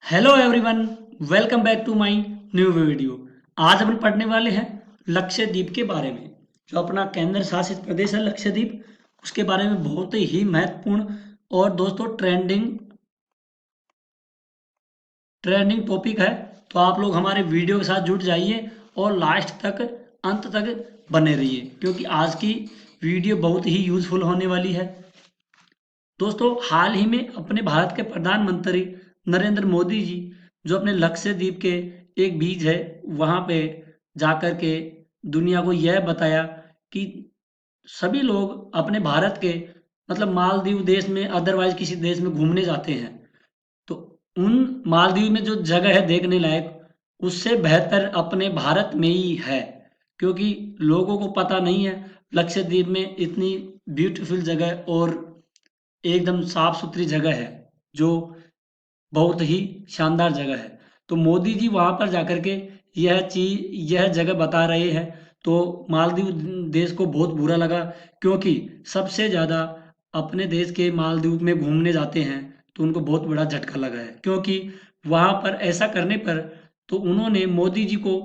Hello everyone, welcome back to my new video. आज अपन पढ़ने वाले हैं लक्षद्वीप के बारे में। जो अपना केंद्र शासित प्रदेश है लक्षद्वीप, उसके बारे में बहुत ही महत्वपूर्ण और दोस्तों ट्रेंडिंग ट्रेंडिंग टॉपिक है। तो आप लोग हमारे वीडियो के साथ जुड़ जाइए और लास्ट तक अंत तक बने रहिए, क्योंकि आज की वीडियो बहुत ही यूजफुल होने वाली है। दोस्तों, हाल ही में अपने भारत के प्रधानमंत्री नरेंद्र मोदी जी जो अपने लक्षद्वीप के एक बीच है वहाँ पे जाकर के दुनिया को यह बताया कि सभी लोग अपने भारत के मतलब मालदीव देश में अदरवाइज किसी देश में घूमने जाते हैं, तो उन मालदीव में जो जगह है देखने लायक, उससे बेहतर अपने भारत में ही है। क्योंकि लोगों को पता नहीं है लक्षद्वीप में इतनी ब्यूटीफुल जगह और एकदम साफ सुथरी जगह है, जो बहुत ही शानदार जगह है। तो मोदी जी वहाँ पर जाकर के यह जगह बता रहे हैं। तो मालदीव देश को बहुत बुरा लगा, क्योंकि सबसे ज़्यादा अपने देश के मालदीव में घूमने जाते हैं, तो उनको बहुत बड़ा झटका लगा है। क्योंकि वहाँ पर ऐसा करने पर तो उन्होंने मोदी जी को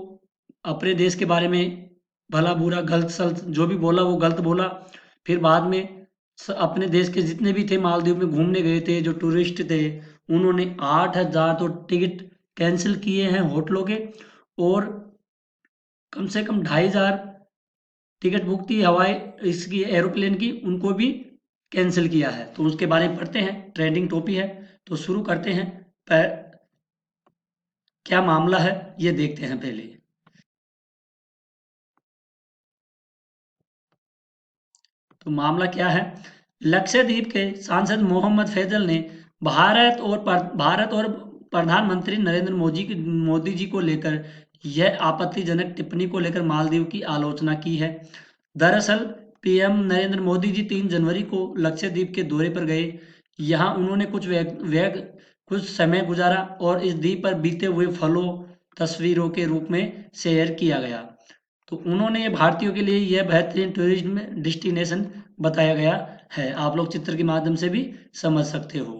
अपने देश के बारे में भला बुरा गलत सलत जो भी बोला वो गलत बोला। फिर बाद में अपने देश के जितने भी थे मालदीव में घूमने गए थे जो टूरिस्ट थे, उन्होंने 8,000 तो टिकट कैंसिल किए हैं होटलों के, और कम से कम 2,500 टिकट बुक थी हवाई इसकी एरोप्लेन की, उनको भी कैंसिल किया है। तो उसके बारे में पढ़ते हैं, ट्रेंडिंग टॉपिक है। तो शुरू करते हैं। क्या मामला है ये देखते हैं पहले। तो मामला क्या है? लक्षद्वीप के सांसद मोहम्मद फैजल ने भारत और प्रधानमंत्री नरेंद्र मोदी जी को लेकर यह आपत्तिजनक टिप्पणी को लेकर मालदीव की आलोचना की है। दरअसल पीएम नरेंद्र मोदी जी 3 जनवरी को लक्षद्वीप के दौरे पर गए। यहाँ उन्होंने कुछ समय गुजारा और इस द्वीप पर बीते हुए फलों तस्वीरों के रूप में शेयर किया गया। तो उन्होंने ये भारतीयों के लिए यह बेहतरीन टूरिज्म डेस्टिनेशन बताया गया है। आप लोग चित्र के माध्यम से भी समझ सकते हो।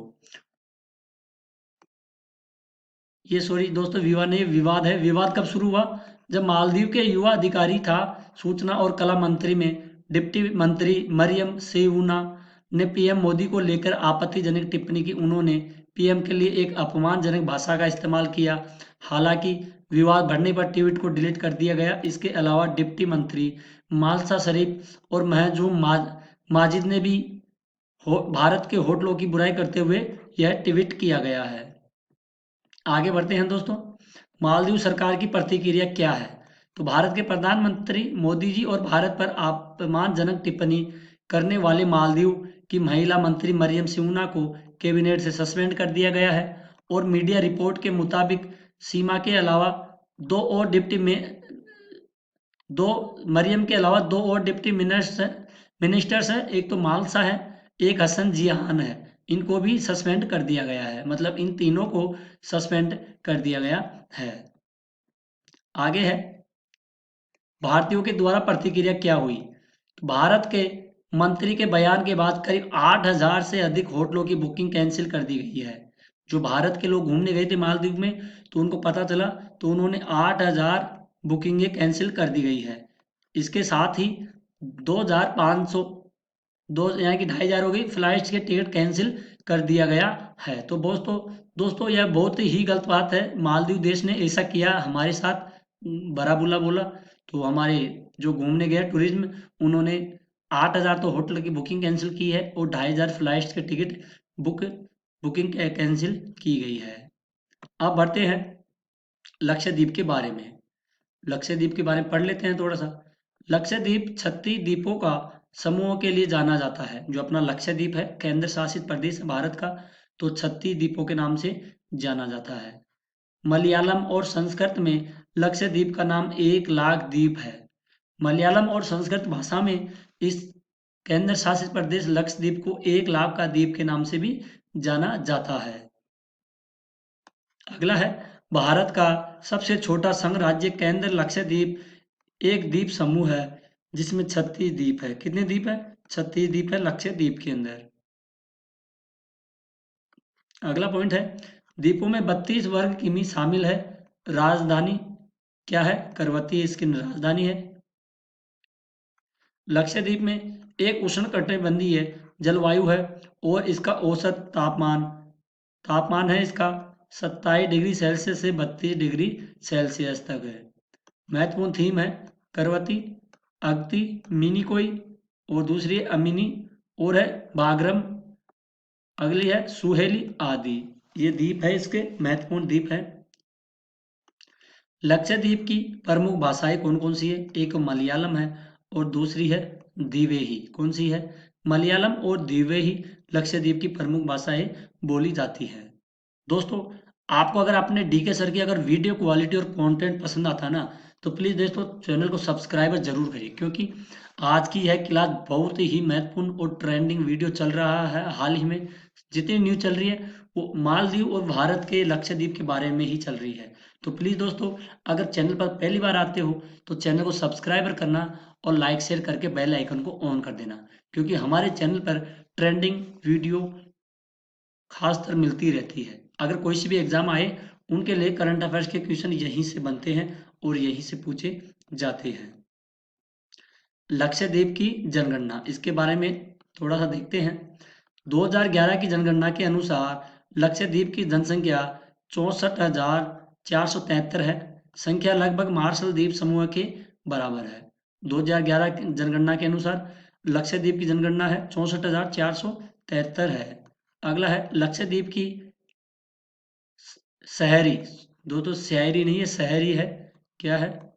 ये सॉरी दोस्तों, विवाद नहीं, विवाद है। विवाद कब शुरू हुआ? जब मालदीव के युवा अधिकारी था सूचना और कला मंत्री में डिप्टी मंत्री मरियम सेऊना ने पीएम मोदी को लेकर आपत्तिजनक टिप्पणी की। उन्होंने पीएम के लिए एक अपमानजनक भाषा का इस्तेमाल किया। हालांकि विवाद बढ़ने पर ट्वीट को डिलीट कर दिया गया। इसके अलावा डिप्टी मंत्री मालसा शरीफ और माजिद ने भी भारत के होटलों की बुराई करते हुए यह ट्वीट किया गया है। आगे बढ़ते हैं दोस्तों। मालदीव सरकार की प्रतिक्रिया क्या है? तो भारत के प्रधानमंत्री मोदी जी और भारत पर अपमानजनक टिप्पणी करने वाले मालदीव की महिला मंत्री मरियम सिउना को कैबिनेट से सस्पेंड कर दिया गया है। और मीडिया रिपोर्ट के मुताबिक सीमा के अलावा दो और डिप्टी में दो मरियम के अलावा दो और डिप्टी मिनिस्टर्स हैं। एक तो मालसा है, एक हसन जिहान है। इनको भी सस्पेंड कर दिया गया है, मतलब इन तीनों को सस्पेंड कर दिया गया है। आगे है, भारतीयों के द्वारा प्रतिक्रिया क्या हुई? तो भारत के मंत्री के बयान के बाद करीब 8,000 से अधिक होटलों की बुकिंग कैंसिल कर दी गई है। जो भारत के लोग घूमने गए थे मालदीव में, तो उनको पता चला, तो उन्होंने 8,000 बुकिंगें कैंसिल कर दी गई है। इसके साथ ही 2,500 दो यानी कि 2,500 हो गई फ्लाइट्स के टिकट कैंसिल कर दिया गया है। तो दोस्तों दोस्तों यह बहुत ही गलत बात है। मालदीव देश ने ऐसा किया हमारे साथ, बड़ा बुला बोला। तो हमारे जो घूमने गए टूरिज्म, उन्होंने 8,000 तो होटल की बुकिंग कैंसिल की है और 2,500 फ्लाइट्स के टिकट बुक बुकिंग कैंसिल की गई है। अब बढ़ते हैं लक्षद्वीप के बारे में। लक्षद्वीप के बारे में पढ़ लेते हैं थोड़ा सा। लक्षद्वीप 36 द्वीपों का समूह के लिए जाना जाता है। जो अपना लक्षद्वीप है केंद्र शासित प्रदेश है भारत का, तो 36 द्वीपों के नाम से जाना जाता है। मलयालम और संस्कृत में लक्षद्वीप का नाम 1,00,000 द्वीप है। मलयालम और संस्कृत भाषा में इस केंद्र शासित प्रदेश लक्षद्वीप को 1,00,000 का द्वीप के नाम से भी जाना जाता है। अगला है, भारत का सबसे छोटा संघ राज्य केंद्र लक्षद्वीप एक द्वीप समूह है जिसमें 36 द्वीप है। कितने द्वीप है? 36 द्वीप है लक्षद्वीप के अंदर। अगला पॉइंट है, द्वीपों में 32 वर्ग किमी शामिल है। राजधानी क्या है? करवती इसकी राजधानी है। लक्षद्वीप में एक उष्णकटिबंधीय जलवायु है और इसका औसत तापमान तापमान है इसका 27 डिग्री सेल्सियस से 32 डिग्री सेल्सियस तक है। महत्वपूर्ण थीम है करवती, अगती, मिनिकोई और दूसरी है अमिनी और है बागरम, अगली है सुहेली आदि। ये द्वीप है, इसके महत्वपूर्ण द्वीप है। लक्षद्वीप की प्रमुख भाषाएं कौन कौन सी है? एक मलयालम है और दूसरी है द्विवेही। कौन सी है? मलयालम और द्विवेही लक्षद्वीप की प्रमुख भाषाएं बोली जाती है। दोस्तों, आपको अगर आपने डीके सर की अगर वीडियो क्वालिटी और कंटेंट पसंद आता है ना, तो प्लीज़ दोस्तों चैनल को सब्सक्राइब जरूर करिए, क्योंकि आज की यह क्लास बहुत ही महत्वपूर्ण और ट्रेंडिंग वीडियो चल रहा है। हाल ही में जितनी न्यूज चल रही है वो मालदीव और भारत के लक्षद्वीप के बारे में ही चल रही है। तो प्लीज़ दोस्तों, अगर चैनल पर पहली बार आते हो तो चैनल को सब्सक्राइब करना और लाइक शेयर करके बेल आइकन को ऑन कर देना, क्योंकि हमारे चैनल पर ट्रेंडिंग वीडियो खासकर मिलती रहती है। अगर कोई से भी एग्जाम आए उनके लिए करंट अफेयर्स के क्वेश्चन यहीं से बनते हैं और यहीं से पूछे जाते हैं। लक्षद्वीप की जनगणना, इसके बारे में थोड़ा सा देखते हैं। 2011 की जनगणना के अनुसार लक्षद्वीप की जनसंख्या 64,473 है। संख्या लगभग मार्शल द्वीप समूह के बराबर है। 2011 की जनगणना के अनुसार लक्षद्वीप की जनगणना है 64,473 है। अगला है लक्षद्वीप की शहरी, दोस्तों शहरी नहीं है, शहरी है। क्या है?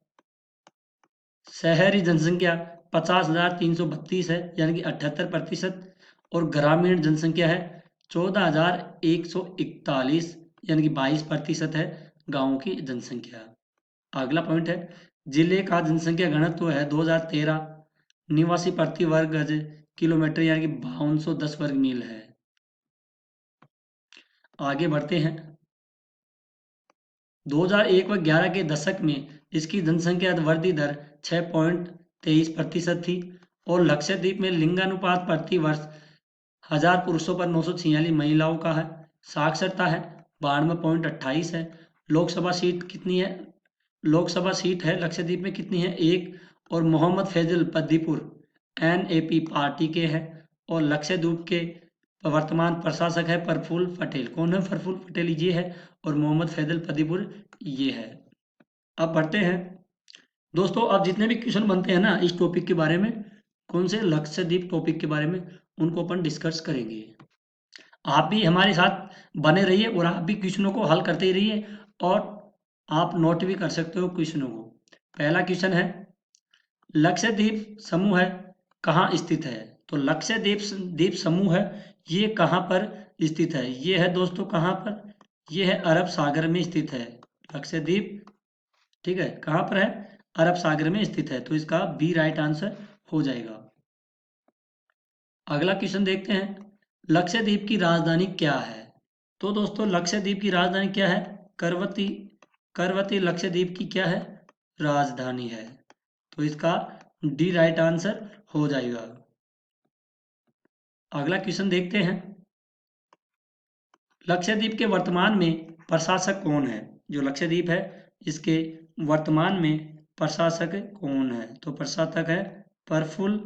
शहरी जनसंख्या 50,332 है, यानी कि 78%। और ग्रामीण जनसंख्या है 14,141, यानी कि 22% है गांवों की जनसंख्या। अगला पॉइंट है जिले का जनसंख्या घनत्व है 2013 निवासी प्रति वर्ग गज किलोमीटर, यानी कि 5210 वर्ग मील है। आगे बढ़ते हैं। 2001 व 11 के दशक में इसकी जनसंख्या वृद्धि दर 6.23% थी और लक्षद्वीप में लिंगानुपात प्रति वर्ष 1000 पुरुषों पर 946 महिलाओं का है। साक्षरता है 92.28 है। लोकसभा सीट कितनी है? लोकसभा सीट है लक्षद्वीप में कितनी है? एक। और मोहम्मद फैजल पद्दीपुर एनएपी पार्टी के हैं और लक्षद्वीप के वर्तमान प्रशासक है प्रफुल्ल पटेल। कौन है प्रफुल्ल पटेल? ये है। और मोहम्मद फैजल पद्दीपुर ये है। अब बढ़ते हैं दोस्तों, अब जितने भी क्वेश्चन बनते हैं ना इस टॉपिक के बारे में, कौन से लक्षद्वीप टॉपिक के बारे में, उनको अपन डिस्कस करेंगे। आप भी हमारे साथ बने रहिए और आप भी क्वेश्चनों को हल करते ही रहिए और आप नोट भी कर सकते हो क्वेश्चनों को। पहला क्वेश्चन है लक्षद्वीप समूह है कहाँ स्थित है? तो लक्षद्वीप द्वीप समूह है ये कहाँ पर स्थित है? ये है दोस्तों कहाँ पर? ये है अरब सागर में स्थित है लक्षद्वीप। ठीक है, कहाँ पर है? अरब सागर में स्थित है। तो इसका बी राइट आंसर हो जाएगा। अगला क्वेश्चन देखते हैं लक्षद्वीप की राजधानी क्या है? तो दोस्तों लक्षद्वीप की राजधानी क्या है? करवती। करवती लक्षद्वीप की क्या है? राजधानी है। तो इसका डी राइट आंसर हो जाएगा। अगला क्वेश्चन देखते हैं लक्षद्वीप के वर्तमान में प्रशासक कौन है? जो लक्षद्वीप है इसके वर्तमान में प्रशासक कौन है? तो प्रशासक है प्रफुल्ल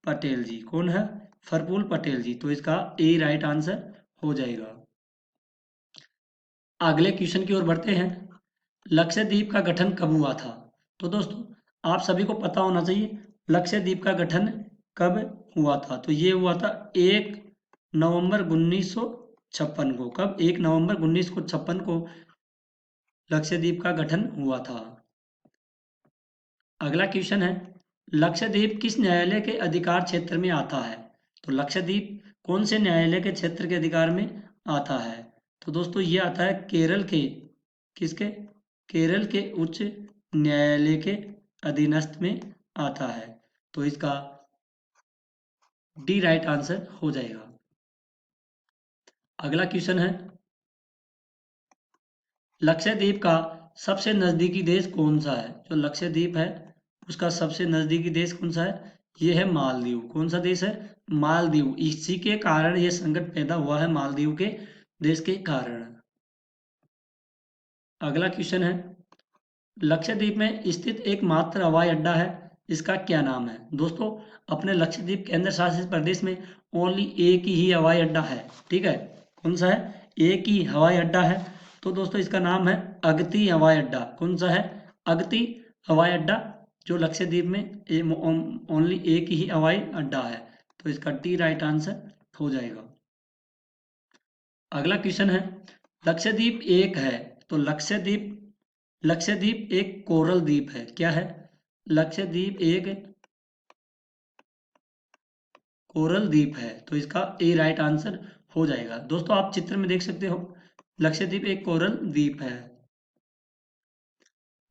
पटेल जी। कौन है? प्रफुल्ल पटेल जी। तो इसका ए राइट आंसर हो जाएगा। अगले क्वेश्चन की ओर बढ़ते हैं लक्षद्वीप का गठन कब हुआ था? तो दोस्तों आप सभी को पता होना चाहिए लक्षद्वीप का गठन कब हुआ था। तो ये हुआ था 1 नवंबर 1956 को। कब? 1 नवंबर 1956 को लक्षद्वीप का गठन हुआ था। अगला क्वेश्चन है लक्षद्वीप किस न्यायालय के अधिकार क्षेत्र में आता है? तो लक्षद्वीप कौन से न्यायालय के क्षेत्र के अधिकार में आता है? तो दोस्तों ये आता है केरल के, किसके? केरल के उच्च न्यायालय के अधीनस्थ में आता है। तो इसका डी राइट आंसर हो जाएगा। अगला क्वेश्चन है लक्षद्वीप का सबसे नजदीकी देश कौन सा है? जो लक्षद्वीप है उसका सबसे नजदीकी देश कौन सा है? ये है मालदीव। कौन सा देश है? मालदीव। इसी के कारण ये संकट पैदा हुआ है, मालदीव के देश के कारण। अगला क्वेश्चन है, लक्षद्वीप में स्थित एकमात्र हवाई अड्डा है, इसका क्या नाम है? दोस्तों, अपने लक्षद्वीप केंद्र शासित प्रदेश में ओनली एक ही हवाई अड्डा है, ठीक है। कौन सा है? एक ही हवाई अड्डा है। तो दोस्तों इसका नाम है अगती हवाई अड्डा। कौन सा है? अगती हवाई अड्डा, जो लक्षद्वीप में ओनली एक ही हवाई अड्डा है। तो इसका डी राइट आंसर हो जाएगा। अगला क्वेश्चन है, लक्षद्वीप एक है, तो लक्षद्वीप एक कोरल द्वीप है। क्या है? लक्षद्वीप एक कोरल द्वीप है, तो इसका ए राइट आंसर हो जाएगा। दोस्तों आप चित्र में देख सकते हो, लक्षद्वीप एक कोरल द्वीप है।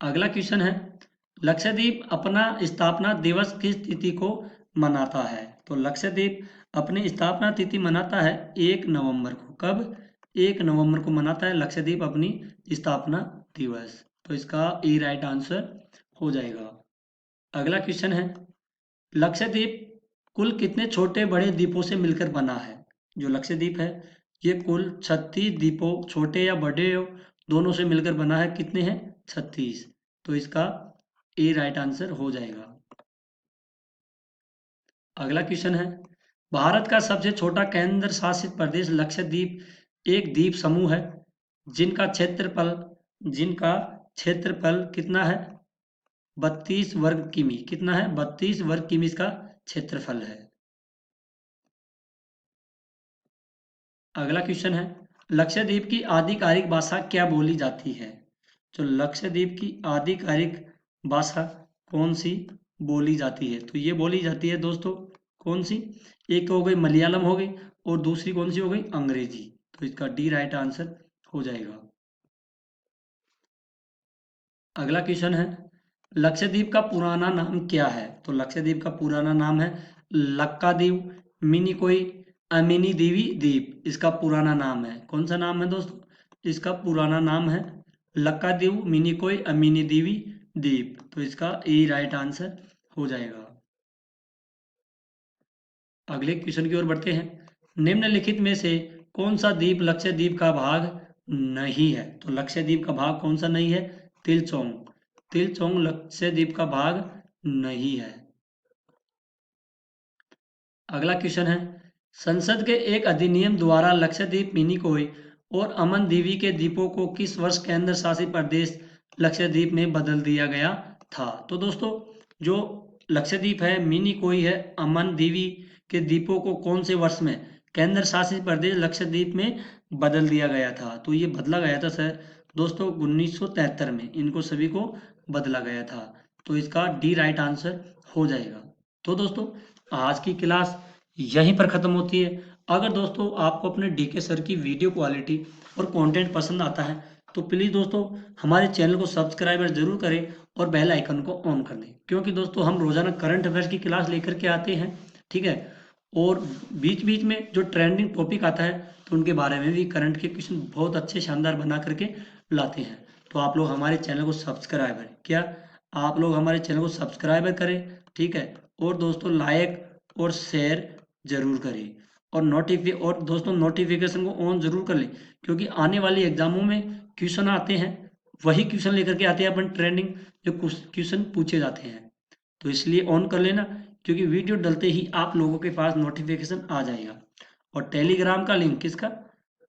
अगला क्वेश्चन है, लक्षद्वीप अपना स्थापना दिवस किस तिथि को मनाता है? तो लक्षद्वीप अपनी स्थापना तिथि मनाता है 1 नवंबर को। कब? 1 नवंबर को मनाता है लक्षद्वीप अपनी स्थापना दिवस। तो इसका ए राइट आंसर हो जाएगा। अगला क्वेश्चन है, लक्षद्वीप कुल कितने छोटे बड़े द्वीपों से मिलकर बना है? जो लक्षद्वीप है ये कुल 36 द्वीपों, छोटे या बड़े हो दोनों से मिलकर बना है। कितने हैं? 36। तो इसका ए राइट आंसर हो जाएगा। अगला क्वेश्चन है, भारत का सबसे छोटा केंद्र शासित प्रदेश लक्षद्वीप एक द्वीप समूह है जिनका क्षेत्रफल कितना है? 32 वर्ग किमी। कितना है? 32 वर्ग किमी इसका क्षेत्रफल है। अगला क्वेश्चन है, लक्षद्वीप की आधिकारिक भाषा क्या बोली जाती है? तो लक्षद्वीप की आधिकारिक भाषा कौन सी बोली जाती है? तो ये बोली जाती है दोस्तों, कौन सी? एक हो गई मलयालम हो गई, और दूसरी कौन सी हो गई? अंग्रेजी। तो इसका डी राइट आंसर हो जाएगा। अगला क्वेश्चन है, लक्षद्वीप का पुराना नाम क्या है? तो लक्षद्वीप का पुराना नाम है लक्कादीव, मिनिकोई, अमिनी देवी द्वीप। इसका पुराना नाम है। कौन सा नाम है दोस्तों? इसका पुराना नाम है लक्कादीव, मिनिकोई, अमिनी देवी द्वीप। तो इसका ए राइट आंसर हो जाएगा। अगले क्वेश्चन की ओर बढ़ते हैं, निम्नलिखित में से कौन सा द्वीप लक्षद्वीप का भाग नहीं है? तो लक्षद्वीप का भाग कौन सा नहीं है? तिलचोंग। तिलचोंग लक्षद्वीप का भाग नहीं है। अगला क्वेश्चन है, संसद के एक अधिनियम द्वारा लक्षद्वीप, मिनिकोय और अमन दीवी के द्वीपों को किस वर्ष केंद्र शासित प्रदेश लक्षद्वीप में बदल दिया गया था? तो दोस्तों जो लक्षद्वीप है, मिनिकोय है, अमन दीवी के द्वीपों को कौन से वर्ष में केंद्र शासित प्रदेश लक्षद्वीप में बदल दिया गया था? तो ये बदला गया था सर दोस्तों 1973 में इनको सभी को बदला गया था। तो इसका डी राइट आंसर हो जाएगा। तो दोस्तों आज की क्लास यहीं पर ख़त्म होती है। अगर दोस्तों आपको अपने डीके सर की वीडियो क्वालिटी और कंटेंट पसंद आता है तो प्लीज़ दोस्तों हमारे चैनल को सब्सक्राइब जरूर करें और बेल आइकन को ऑन कर दें, क्योंकि दोस्तों हम रोज़ाना करंट अफेयर्स की क्लास लेकर के आते हैं, ठीक है। और बीच बीच में जो ट्रेंडिंग टॉपिक आता है तो उनके बारे में भी करंट के क्वेश्चन बहुत अच्छे शानदार बना करके लाते हैं। तो आप लोग हमारे चैनल को सब्सक्राइब करें। क्या आप लोग हमारे चैनल को सब्सक्राइब करें, ठीक है। और दोस्तों लाइक और शेयर जरूर करें, और दोस्तों नोटिफिकेशन को ऑन जरूर कर लें, क्योंकि आने वाली एग्जामों में क्वेश्चन आते हैं, वही क्वेश्चन लेकर के आते हैं अपन ट्रेंडिंग जो क्वेश्चन पूछे जाते हैं। तो इसलिए ऑन कर लेना, क्योंकि वीडियो डलते ही आप लोगों के पास नोटिफिकेशन आ जाएगा। और टेलीग्राम का लिंक, किसका?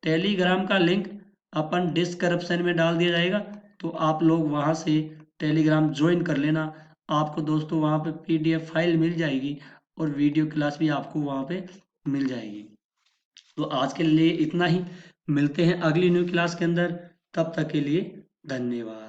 टेलीग्राम का लिंक अपन डिस्क्रिप्शन में डाल दिया जाएगा, तो आप लोग वहां से टेलीग्राम ज्वाइन कर लेना। आपको दोस्तों वहां पे PDF फाइल मिल जाएगी और वीडियो क्लास भी आपको वहां पे मिल जाएगी। तो आज के लिए इतना ही, मिलते हैं अगली न्यू क्लास के अंदर, तब तक के लिए धन्यवाद।